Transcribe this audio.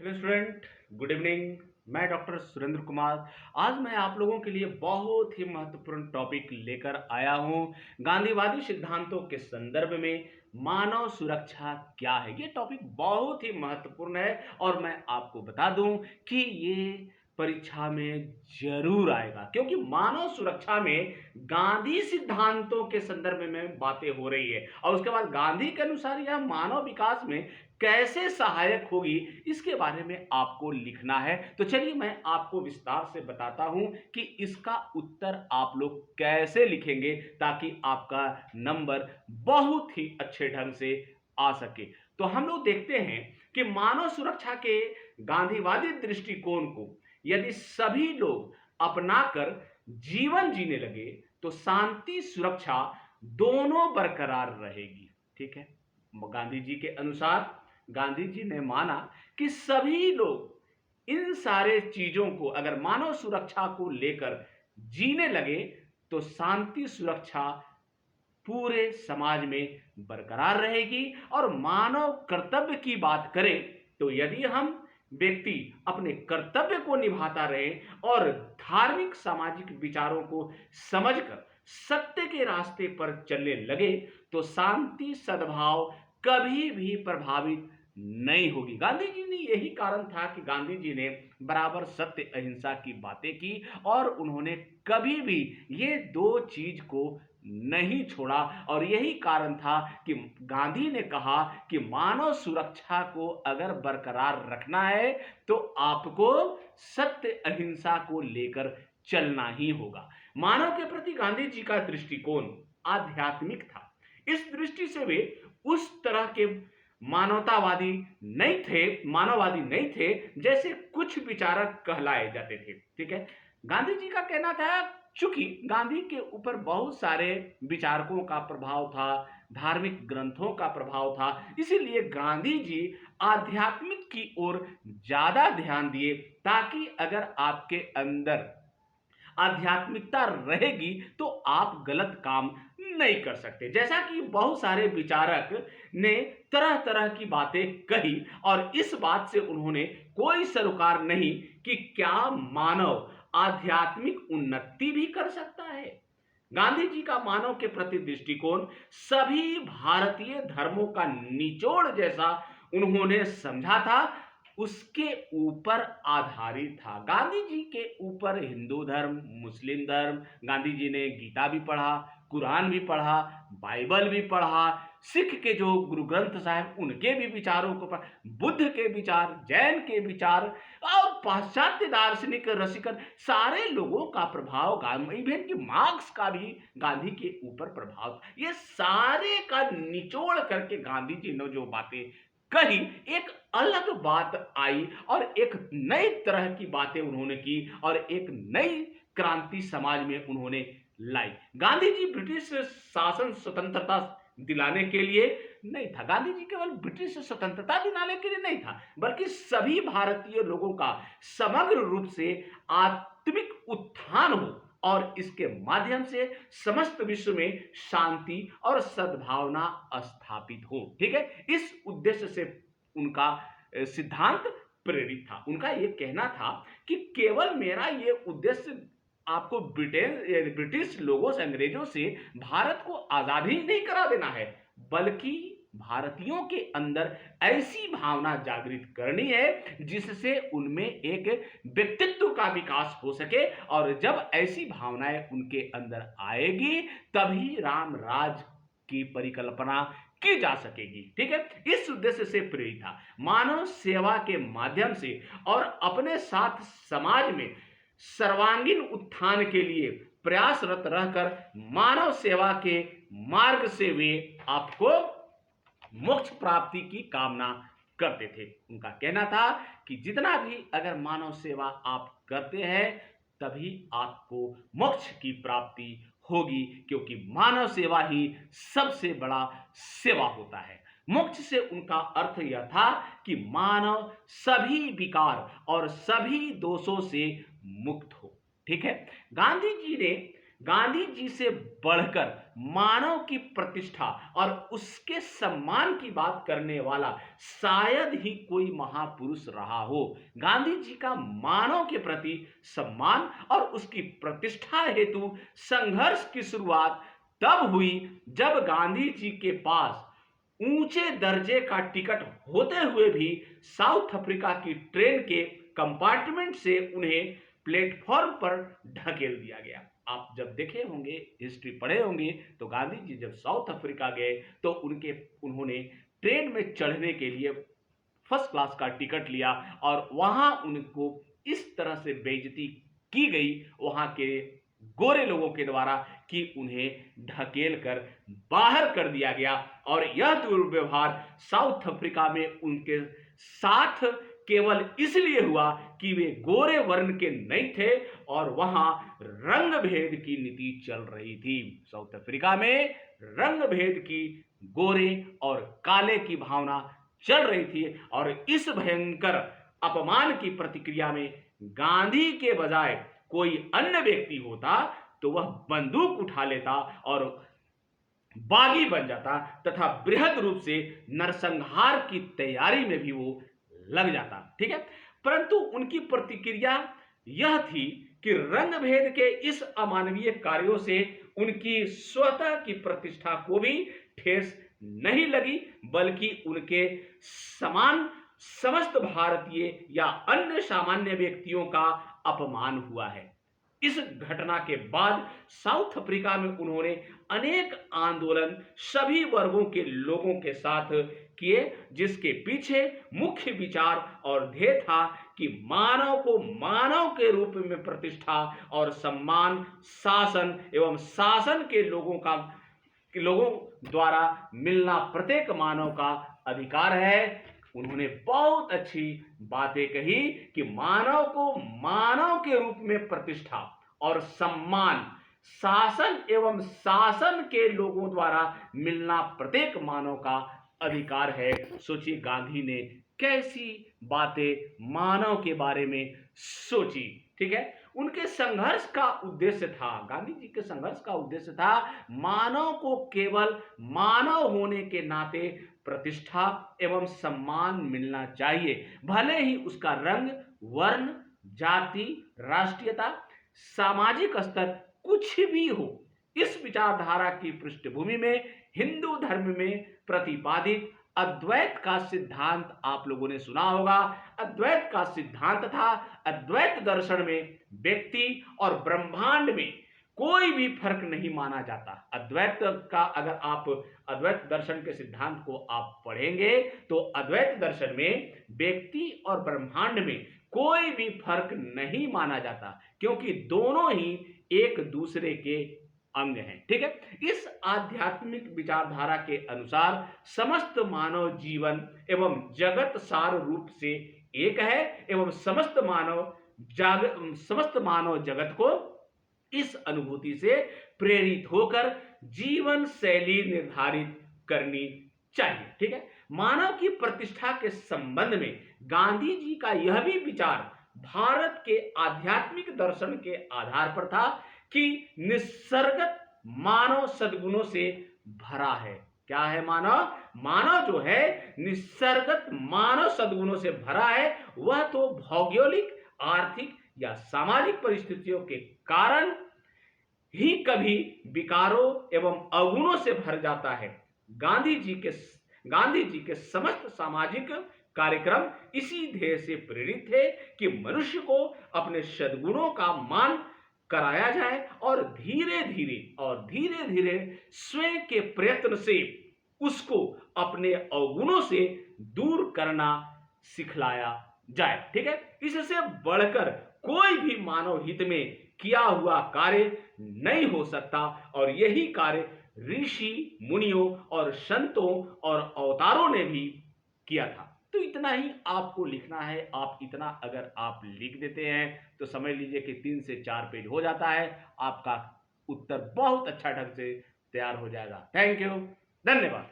Hello student, good evening. मैं doctor Surendra Kumar. आज मैं आप लोगों के लिए बहुत ही महत्वपूर्ण टॉपिक लेकर आया हूं। गांधीवादी सिद्धांतों के संदर्भ में मानव सुरक्षा क्या है। ये टॉपिक बहुत ही महत्वपूर्ण है और मैं आपको बता दूं कि ये परीक्षा में जरूर आएगा, क्योंकि मानव सुरक्षा में गांधी सिद्धांतों के संदर्भ में बातें हो रही है और उसके बाद गांधी के अनुसार यह मानव विकास में कैसे सहायक होगी, इसके बारे में आपको लिखना है। तो चलिए मैं आपको विस्तार से बताता हूं कि इसका उत्तर आप लोग कैसे लिखेंगे ताकि आपका नंबर बहुत ही अच्छे ढंग से आ सके। तो हम लोग देखते हैं कि मानव सुरक्षा के गांधीवादी दृष्टिकोण को यदि सभी लोग अपनाकर जीवन जीने लगे तो शांति सुरक्षा दोनों बरकरार रहेगी। ठीक है, गांधी जी के अनुसार गांधी जी ने माना कि सभी लोग इन सारे चीजों को अगर मानव सुरक्षा को लेकर जीने लगे तो शांति सुरक्षा पूरे समाज में बरकरार रहेगी। और मानव कर्तव्य की बात करें तो यदि हम व्यक्ति अपने कर्तव्य को निभाता रहे और धार्मिक सामाजिक विचारों को समझकर सत्य के रास्ते पर चलने लगे तो शांति सद्भाव कभी भी प्रभावित नहीं होगी। गांधी जी ने यही कारण था कि गांधी जी ने बराबर सत्य अहिंसा की बातें की और उन्होंने कभी भी ये दो चीज को नहीं छोड़ा। और यही कारण था कि गांधी ने कहा कि मानव सुरक्षा को अगर बरकरार रखना है तो आपको सत्य अहिंसा को लेकर चलना ही होगा। मानव के प्रति गांधी जी का दृष्टिकोण आध्यात्मिक था। इस दृष्टि से वे उस तरह के मानववादी नहीं थे जैसे कुछ विचारक कहलाए जाते थे। ठीक है, गांधी जी का कहना था चूंकि गांधी के ऊपर बहुत सारे विचारकों का प्रभाव था, धार्मिक ग्रंथों का प्रभाव था, इसीलिए गांधी जी आध्यात्मिक की ओर ज्यादा ध्यान दिए ताकि अगर आपके अंदर आध्यात्मिकता रहेगी तो आप गलत काम नहीं कर सकते। जैसा कि बहुत सारे विचारक ने तरह तरह की बातें कही और इस बात से उन्होंने कोई सरोकार नहीं कि क्या मानव आध्यात्मिक उन्नति भी कर सकता है। गांधी जी का मानव के प्रति दृष्टिकोण सभी भारतीय धर्मों का निचोड़ जैसा उन्होंने समझा था, उसके ऊपर आधारित था। गांधी जी के ऊपर हिंदू धर्म, मुस्लिम धर्म, गांधी जी ने गीता भी पढ़ा, कुरान भी पढ़ा, बाइबल भी पढ़ा, सिख के जो गुरु ग्रंथ साहब उनके भी विचारों को पढ़ा, बुद्ध के विचार, जैन के विचार और पाश्चात्य दार्शनिक रसिकन सारे लोगों का प्रभाव, इवन कि मार्क्स का भी गांधी के ऊपर प्रभाव, ये सारे का निचोड़ करके गांधी जी ने जो बातें कही, एक अलग बात आई और एक नई तरह की बातें उन्होंने की और एक नई क्रांति समाज में उन्होंने लाई। गांधी जी ब्रिटिश शासन स्वतंत्रता दिलाने के लिए नहीं था, गांधी जी केवल ब्रिटिश स्वतंत्रता दिलाने के लिए नहीं था, बल्कि सभी भारतीय लोगों का समग्र रूप से आत्मिक उत्थान हो और इसके माध्यम से समस्त विश्व में शांति और सद्भावना स्थापित हो। ठीक है, इस उद्देश्य से उनका सिद्धांत प्रेरित था। उनका यह कहना था कि केवल मेरा यह उद्देश्य आपको ब्रिटिश लोगों से, अंग्रेजों से भारत को आजादी नहीं करा देना है, बल्कि भारतीयों के अंदर ऐसी भावना जागृत करनी है जिससे उनमें एक व्यक्तित्व का विकास हो सके और जब ऐसी भावनाएं उनके अंदर आएगी तभी राम राज की परिकल्पना की जा सकेगी। ठीक है, इस उद्देश्य से प्रेरित था। मानव सेवा के माध्यम से और अपने साथ समाज में सर्वांगीण उत्थान के लिए प्रयासरत रहकर मानव सेवा के मार्ग से वे आपको मोक्ष प्राप्ति की कामना करते थे। उनका कहना था कि जितना भी अगर मानव सेवा आप करते हैं तभी आपको मोक्ष की प्राप्ति होगी, क्योंकि मानव सेवा ही सबसे बड़ा सेवा होता है। मोक्ष से उनका अर्थ यह था कि मानव सभी विकार और सभी दोषों से मुक्त हो। ठीक है, गांधी जी ने गांधी जी से बढ़कर मानव की प्रतिष्ठा और उसके सम्मान की बात करने वाला शायद ही कोई महापुरुष रहा हो। गांधी जी का मानव के प्रति सम्मान और उसकी प्रतिष्ठा हेतु संघर्ष की शुरुआत तब हुई जब गांधी जी के पास ऊंचे दर्जे का टिकट होते हुए भी साउथ अफ्रीका की ट्रेन के कंपार्टमेंट से उन्हें प्लेटफॉर्म पर ढकेल दिया गया। आप जब देखे होंगे, हिस्ट्री पढ़े होंगे, तो गांधी जी जब साउथ अफ्रीका गए तो उन्होंने ट्रेन में चढ़ने के लिए फर्स्ट क्लास का टिकट लिया और वहां उनको इस तरह से बेइज्जती की गई वहां के गोरे लोगों के द्वारा कि उन्हें ढकेल कर बाहर कर दिया गया। और यह दुर्व्यवहार साउथ अफ्रीका में उनके साथ केवल इसलिए हुआ कि वे गोरे वर्ण के नहीं थे और वहां रंग भेद की नीति चल रही थी। साउथ अफ्रीका में रंग भेद की, गोरे और काले की भावना चल रही थी और इस भयंकर अपमान की प्रतिक्रिया में गांधी के बजाय कोई अन्य व्यक्ति होता तो वह बंदूक उठा लेता और बागी बन जाता तथा बृहद रूप से नरसंहार की तैयारी में भी वो लग जाता। ठीक है, परंतु उनकी प्रतिक्रिया यह थी कि रंग भेद के इस अमानवीय कार्यों से उनकी स्वतः की प्रतिष्ठा को भी ठेस नहीं लगी, बल्कि उनके समान समस्त भारतीय या अन्य सामान्य व्यक्तियों का अपमान हुआ है। इस घटना के बाद साउथ अफ्रीका में उन्होंने अनेक आंदोलन सभी वर्गों के लोगों के साथ किए, जिसके पीछे मुख्य विचार और ध्येय था कि मानव को मानव के रूप में प्रतिष्ठा और सम्मान शासन एवं शासन के लोगों द्वारा मिलना प्रत्येक मानव का अधिकार है। उन्होंने बहुत अच्छी बातें कही कि मानव को मानव के रूप में प्रतिष्ठा और सम्मान शासन एवं शासन के लोगों द्वारा मिलना प्रत्येक मानव का अधिकार है। सोचिए गांधी ने कैसी बातें मानव के बारे में सोची। ठीक है, उनके संघर्ष का उद्देश्य था, गांधी जी के संघर्ष का उद्देश्य था मानव को केवल मानव होने के नाते प्रतिष्ठा एवं सम्मान मिलना चाहिए, भले ही उसका रंग, वर्ण, जाति, राष्ट्रीयता, सामाजिक स्तर कुछ भी हो। इस विचारधारा की पृष्ठभूमि में हिंदू धर्म में प्रतिपादित अद्वैत का सिद्धांत आप लोगों ने सुना होगा। अद्वैत का सिद्धांत था, अद्वैत दर्शन में व्यक्ति और ब्रह्मांड में कोई भी फर्क नहीं माना जाता। अद्वैत का अगर आप अद्वैत दर्शन के सिद्धांत को आप पढ़ेंगे तो अद्वैत दर्शन में व्यक्ति और ब्रह्मांड में कोई भी फर्क नहीं माना जाता, क्योंकि दोनों ही एक दूसरे के अंग हैं। ठीक है, इस आध्यात्मिक विचारधारा के अनुसार समस्त मानव जीवन एवं जगत सार रूप से एक है एवं समस्त मानव जगत को इस अनुभूति से प्रेरित होकर जीवन शैली निर्धारित करनी चाहिए। ठीक है, मानव की प्रतिष्ठा के संबंध में गांधी जी का यह भी विचार भारत के आध्यात्मिक दर्शन के आधार पर था कि निसर्गत मानव सद्गुणों से भरा है। क्या है? मानव जो है निसर्गत मानव सद्गुणों से भरा है। वह तो भौगोलिक, आर्थिक या सामाजिक परिस्थितियों के कारण ही कभी विकारों एवं अवगुणों से भर जाता है। गांधी जी के समस्त सामाजिक कार्यक्रम इसी ध्येय से प्रेरित थे कि मनुष्य को अपने सद्गुणों का मान कराया जाए और धीरे धीरे स्वयं के प्रयत्न से उसको अपने अवगुणों से दूर करना सिखलाया जाए। ठीक है, इससे बढ़कर कोई भी मानव हित में किया हुआ कार्य नहीं हो सकता और यही कार्य ऋषि मुनियों और संतों और अवतारों ने भी किया था। तो इतना ही आपको लिखना है। आप इतना अगर आप लिख देते हैं तो समझ लीजिए कि 3 से 4 पेज हो जाता है। आपका उत्तर बहुत अच्छा ढंग से तैयार हो जाएगा। थैंक यू, धन्यवाद।